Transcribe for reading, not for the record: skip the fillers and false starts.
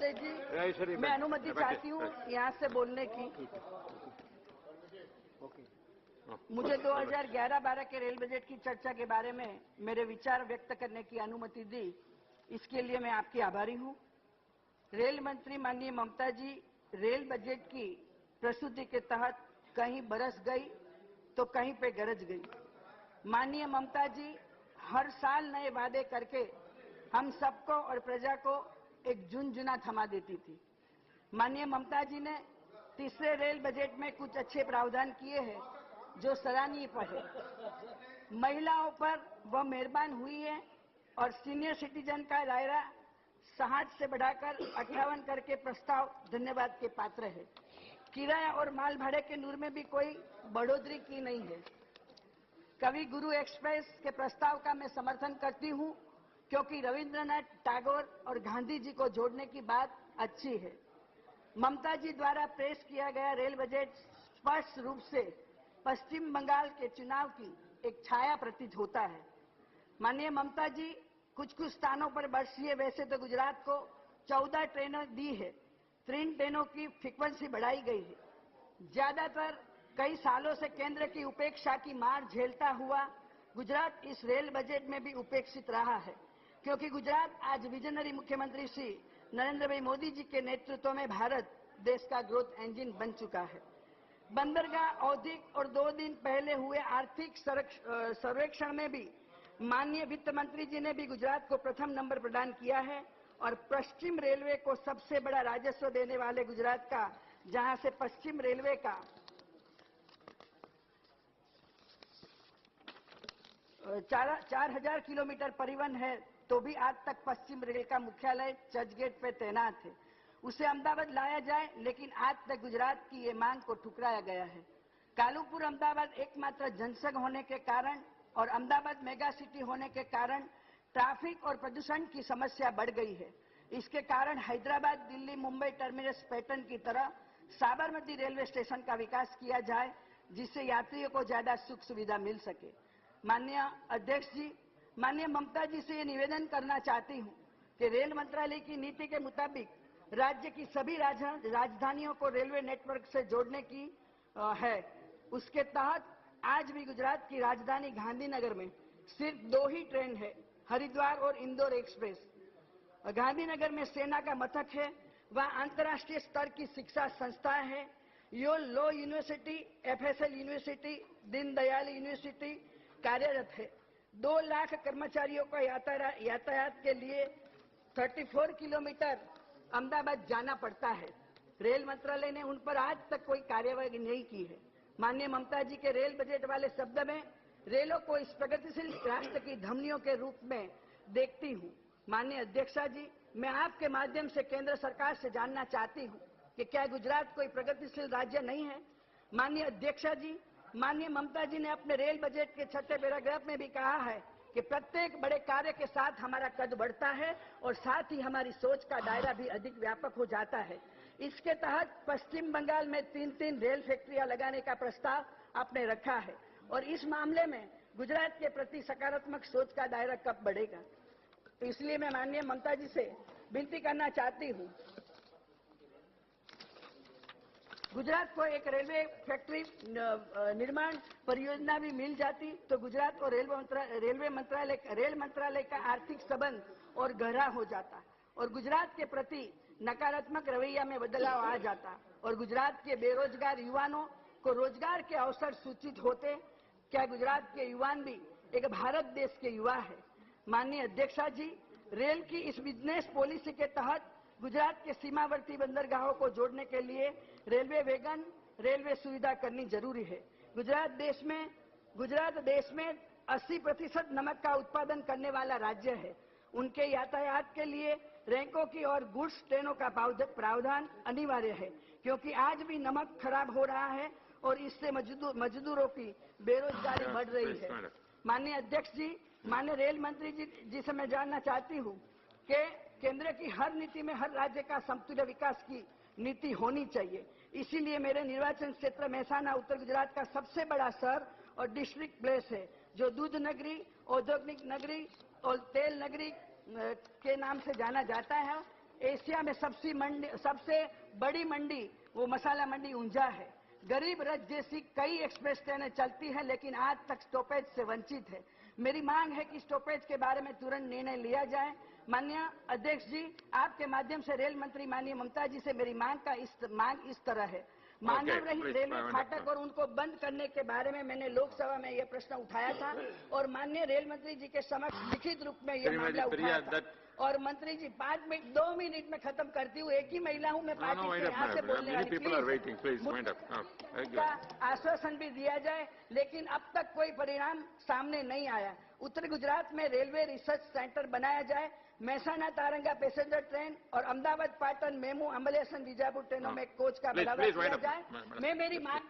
महोदय जी, मैं अनुमति चाहती हूँ यहाँ से बोलने की। मुझे 2011-12 के रेल बजट की चर्चा के बारे में मेरे विचार व्यक्त करने की अनुमति दी, इसके लिए मैं आपकी आभारी हूँ। रेल मंत्री माननीय ममता जी रेल बजट की प्रस्तुति के तहत कहीं बरस गई तो कहीं पे गरज गई। माननीय ममता जी हर साल नए वादे करके हम सबको और प्रजा को एक झुनझुना थमा देती थी। माननीय ममता जी ने तीसरे रेल बजट में कुछ अच्छे प्रावधान किए हैं जो सराहनीय है। महिलाओं पर वह मेहरबान हुई है और सीनियर सिटीजन का दायरा 60 से बढ़ाकर 58 करके प्रस्ताव धन्यवाद के पात्र है। किराया और माल भाड़े के नूर में भी कोई बढ़ोतरी की नहीं है। कवि गुरु एक्सप्रेस के प्रस्ताव का मैं समर्थन करती हूं क्योंकि रविंद्रनाथ टैगोर और गांधी जी को जोड़ने की बात अच्छी है। ममता जी द्वारा पेश किया गया रेल बजट स्पष्ट रूप से पश्चिम बंगाल के चुनाव की एक छाया प्रतीत होता है। माननीय ममता जी कुछ स्थानों पर बरसी है। वैसे तो गुजरात को 14 ट्रेनें दी है, 3 ट्रेनों की फ्रीक्वेंसी बढ़ाई गई है। ज्यादातर कई सालों से केंद्र की उपेक्षा की मार झेलता हुआ गुजरात इस रेल बजट में भी उपेक्षित रहा है, क्योंकि गुजरात आज विजनरी मुख्यमंत्री श्री नरेंद्र भाई मोदी जी के नेतृत्व में भारत देश का ग्रोथ इंजन बन चुका है। बंदरगाह औद्योगिक और 2 दिन पहले हुए आर्थिक सर्वेक्षण में भी माननीय वित्त मंत्री जी ने भी गुजरात को प्रथम नंबर प्रदान किया है और पश्चिम रेलवे को सबसे बड़ा राजस्व देने वाले गुजरात का, जहां से पश्चिम रेलवे का 4000 किलोमीटर परिवहन है, तो भी आज तक पश्चिम रेल का मुख्यालय चर्चगेट पे तैनात है। उसे अहमदाबाद लाया जाए, लेकिन आज तक गुजरात की ये मांग को ठुकराया गया है। कालूपुर अहमदाबाद एकमात्र जनसंघ होने के कारण और अहमदाबाद मेगा सिटी होने के कारण ट्रैफिक और प्रदूषण की समस्या बढ़ गई है। इसके कारण हैदराबाद, दिल्ली, मुंबई टर्मिनस पैटर्न की तरह साबरमती रेलवे स्टेशन का विकास किया जाए, जिससे यात्रियों को ज्यादा सुख सुविधा मिल सके। माननीय अध्यक्ष जी, माननीय ममता जी से ये निवेदन करना चाहती हूँ कि रेल मंत्रालय की नीति के मुताबिक राज्य की सभी राजधानियों को रेलवे नेटवर्क से जोड़ने की है। उसके तहत आज भी गुजरात की राजधानी गांधीनगर में सिर्फ 2 ही ट्रेन है, हरिद्वार और इंदौर एक्सप्रेस। गांधीनगर में सेना का मथक है, वहाँ अंतर्राष्ट्रीय स्तर की शिक्षा संस्थाएं हैं। यो law university, FSL university, Deendayal university कार्यरत है। 2 लाख कर्मचारियों का यातायात के लिए 34 किलोमीटर अहमदाबाद जाना पड़ता है। रेल मंत्रालय ने उन पर आज तक कोई कार्यवाही नहीं की है। माननीय ममता जी के रेल बजट वाले शब्द में रेलों को इस प्रगतिशील राष्ट्र की धमनियों के रूप में देखती हूँ। माननीय अध्यक्षा जी, मैं आपके माध्यम से केंद्र सरकार से जानना चाहती हूँ कि क्या गुजरात कोई प्रगतिशील राज्य नहीं है। माननीय अध्यक्षा जी, माननीय ममता जी ने अपने रेल बजट के 6ठे पैराग्राफ में भी कहा है कि प्रत्येक बड़े कार्य के साथ हमारा कद बढ़ता है और साथ ही हमारी सोच का दायरा भी अधिक व्यापक हो जाता है। इसके तहत पश्चिम बंगाल में 3 रेल फैक्ट्रियां लगाने का प्रस्ताव आपने रखा है और इस मामले में गुजरात के प्रति सकारात्मक सोच का दायरा कब बढ़ेगा। तो इसलिए मैं माननीय ममता जी से विनती करना चाहती हूँ, गुजरात को एक रेलवे फैक्ट्री निर्माण परियोजना भी मिल जाती तो गुजरात और रेल मंत्रालय का आर्थिक संबंध और गहरा हो जाता और गुजरात के प्रति नकारात्मक रवैया में बदलाव आ जाता और गुजरात के बेरोजगार युवाओं को रोजगार के अवसर सूचित होते। क्या गुजरात के युवान भी एक भारत देश के युवा है। माननीय अध्यक्षा जी, रेल की इस बिजनेस पॉलिसी के तहत गुजरात के सीमावर्ती बंदरगाहों को जोड़ने के लिए रेलवे वैगन रेलवे सुविधा करनी जरूरी है। गुजरात देश में 80% नमक का उत्पादन करने वाला राज्य है। उनके यातायात के लिए रैंकों की और गुड्स ट्रेनों का प्रावधान अनिवार्य है, क्योंकि आज भी नमक खराब हो रहा है और इससे मजदूरों की बेरोजगारी बढ़ रही है। माननीय अध्यक्ष जी, माननीय रेल मंत्री जी से मैं जानना चाहती हूँ कि केंद्र की हर नीति में हर राज्य का समतुल्य विकास की नीति होनी चाहिए। इसीलिए मेरे निर्वाचन क्षेत्र मेहसाना उत्तर गुजरात का सबसे बड़ा शहर और डिस्ट्रिक्ट प्लेस है, जो दूध नगरी, औद्योगिक नगरी और तेल नगरी के नाम से जाना जाता है। एशिया में सबसे बड़ी मंडी वो मसाला मंडी ऊंझा है। गरीब रथ जैसी कई एक्सप्रेस ट्रेनें चलती हैं, लेकिन आज तक स्टॉपेज से वंचित है। मेरी मांग है कि स्टॉपेज के बारे में तुरंत निर्णय लिया जाए। माननीय अध्यक्ष जी, आपके माध्यम से रेल मंत्री माननीय ममता जी से मेरी मांग इस तरह है। मानव रहित रेलवे फाटक और उनको बंद करने के बारे में मैंने लोकसभा में यह प्रश्न उठाया था और माननीय रेल मंत्री जी के समक्ष लिखित रूप में यह मामला उठाया था। और मंत्री जी 2 मिनट में खत्म करती हूँ। एक ही महिला हूँ मैं पार्टी से यहाँ से बोलने वाली। का आश्वासन भी दिया जाए, लेकिन अब तक कोई परिणाम सामने नहीं आया। उत्तरी गुजरात में रेलवे रिसर्च सेंटर बनाया जाए। महसाणा तारंगा पैसेंजर ट्रेन और अहमदाबाद पाटन मेमू अमलेसन बीजापुर ट्रेनों में कोच का बढ़ावा दिया जाए। मैं मेरी मांग